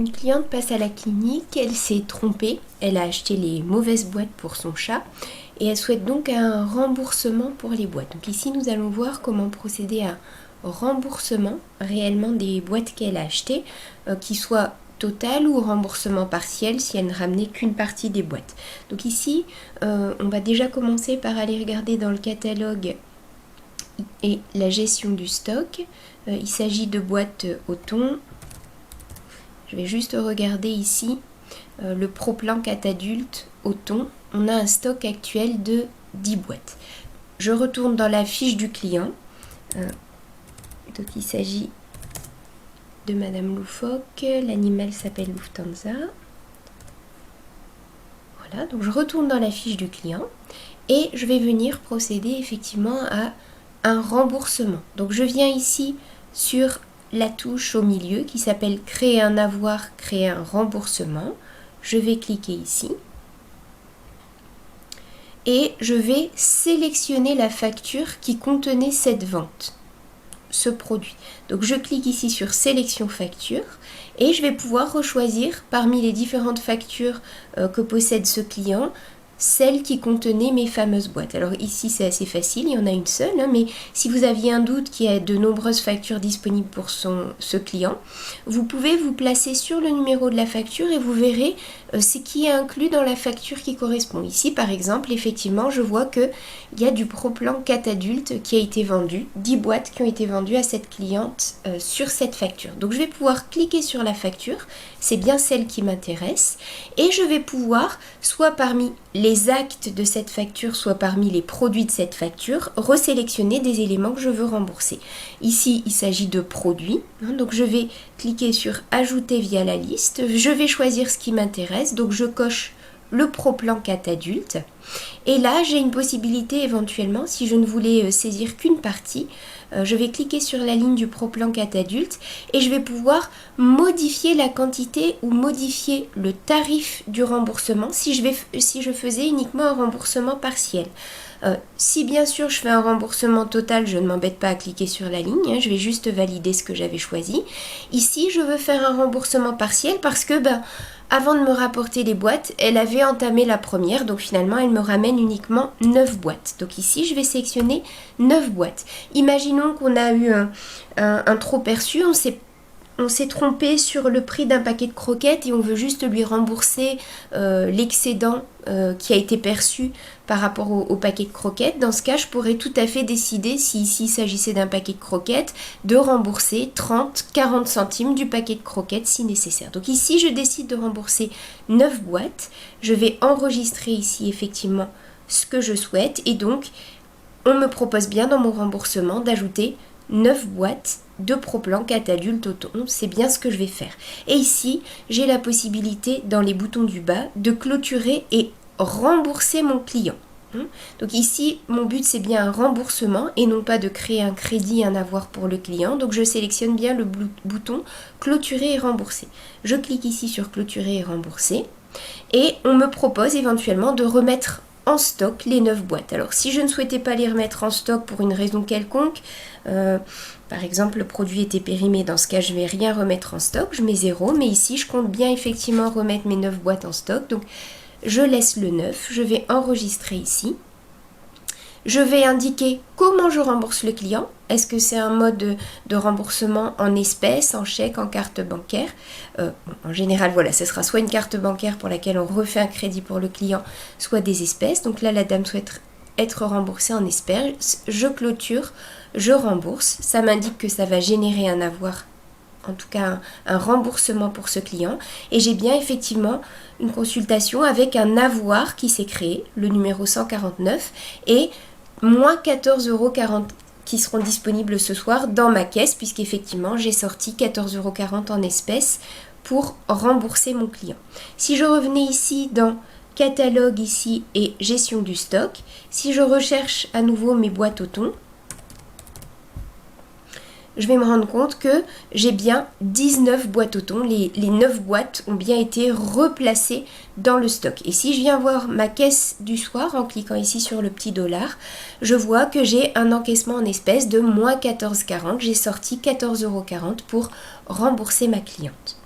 Une cliente passe à la clinique, elle s'est trompée, elle a acheté les mauvaises boîtes pour son chat et elle souhaite donc un remboursement pour les boîtes. Donc ici nous allons voir comment procéder à un remboursement réellement des boîtes qu'elle a achetées, qui soit total ou remboursement partiel si elle ne ramenait qu'une partie des boîtes. Donc ici on va déjà commencer par aller regarder dans le catalogue et la gestion du stock. Il s'agit de boîtes au thon. Je vais juste regarder ici le Pro-Plan 4 adultes au thon. On a un stock actuel de 10 boîtes. Je retourne dans la fiche du client. Donc il s'agit de Madame Loufoque. L'animal s'appelle Lufthansa. Voilà, donc je retourne dans la fiche du client et je vais venir procéder effectivement à un remboursement. Donc je viens ici sur la touche au milieu qui s'appelle créer un avoir, créer un remboursement. Je vais cliquer ici et je vais sélectionner la facture qui contenait cette vente, ce produit. Donc je clique ici sur sélection facture et je vais pouvoir choisir parmi les différentes factures que possède ce client celle qui contenait mes fameuses boîtes. Alors ici c'est assez facile, il y en a une seule, mais si vous aviez un doute qu'il y a de nombreuses factures disponibles pour ce client, vous pouvez vous placer sur le numéro de la facture et vous verrez ce qui est inclus dans la facture qui correspond. Ici par exemple, effectivement, je vois qu'il y a du Pro-Plan 4 adultes qui a été vendu, 10 boîtes qui ont été vendues à cette cliente sur cette facture. Donc je vais pouvoir cliquer sur la facture, c'est bien celle qui m'intéresse, et je vais pouvoir, soit parmi les actes de cette facture, soit parmi les produits de cette facture, resélectionner des éléments que je veux rembourser. Ici, il s'agit de produits, donc je vais cliquer sur ajouter via la liste, je vais choisir ce qui m'intéresse, donc je coche le Pro-Plan 4 adultes, et là j'ai une possibilité éventuellement, si je ne voulais saisir qu'une partie, je vais cliquer sur la ligne du Pro-Plan 4 adultes et je vais pouvoir modifier la quantité ou modifier le tarif du remboursement si je faisais uniquement un remboursement partiel. Si bien sûr je fais un remboursement total, je ne m'embête pas à cliquer sur la ligne, je vais juste valider ce que j'avais choisi. Ici je veux faire un remboursement partiel parce que avant de me rapporter les boîtes, elle avait entamé la première, donc finalement elle me ramène uniquement 9 boîtes. Donc ici je vais sélectionner 9 boîtes. Imaginons qu'on a eu un trop perçu, on s'est trompé sur le prix d'un paquet de croquettes et on veut juste lui rembourser l'excédent qui a été perçu par rapport au paquet de croquettes. Dans ce cas, je pourrais tout à fait décider, si ici il s'agissait d'un paquet de croquettes, de rembourser 30-40 centimes du paquet de croquettes si nécessaire. Donc ici, je décide de rembourser 9 boîtes. Je vais enregistrer ici effectivement ce que je souhaite et donc on me propose bien dans mon remboursement d'ajouter 9 boîtes de Pro-Plan 4 adultes au thon, c'est bien ce que je vais faire. Et ici, j'ai la possibilité, dans les boutons du bas, de clôturer et rembourser mon client. Donc ici, mon but c'est bien un remboursement et non pas de créer un crédit, un avoir pour le client. Donc je sélectionne bien le bouton clôturer et rembourser. Je clique ici sur clôturer et rembourser et on me propose éventuellement de remettre en stock les 9 boîtes. Alors si je ne souhaitais pas les remettre en stock pour une raison quelconque, par exemple le produit était périmé, dans ce cas je ne vais rien remettre en stock, je mets 0, mais ici je compte bien effectivement remettre mes 9 boîtes en stock, donc je laisse le 9, je vais enregistrer ici. Je vais indiquer comment je rembourse le client. Est-ce que c'est un mode de remboursement en espèces, en chèque, en carte bancaire? En général, voilà, ce sera soit une carte bancaire pour laquelle on refait un crédit pour le client, soit des espèces. Donc là, la dame souhaite être remboursée en espèces. Je clôture, je rembourse. Ça m'indique que ça va générer un avoir, en tout cas un remboursement pour ce client. Et j'ai bien effectivement une consultation avec un avoir qui s'est créé, le numéro 149, et moins 14,40 € qui seront disponibles ce soir dans ma caisse, puisqu'effectivement j'ai sorti 14,40 € en espèces pour rembourser mon client. Si je revenais ici dans catalogue ici et gestion du stock, si je recherche à nouveau mes boîtes au thon, je vais me rendre compte que j'ai bien 19 boîtes au thon. Les 9 boîtes ont bien été replacées dans le stock. Et si je viens voir ma caisse du soir en cliquant ici sur le petit dollar, je vois que j'ai un encaissement en espèces de moins 14,40 €. J'ai sorti 14,40 € pour rembourser ma cliente.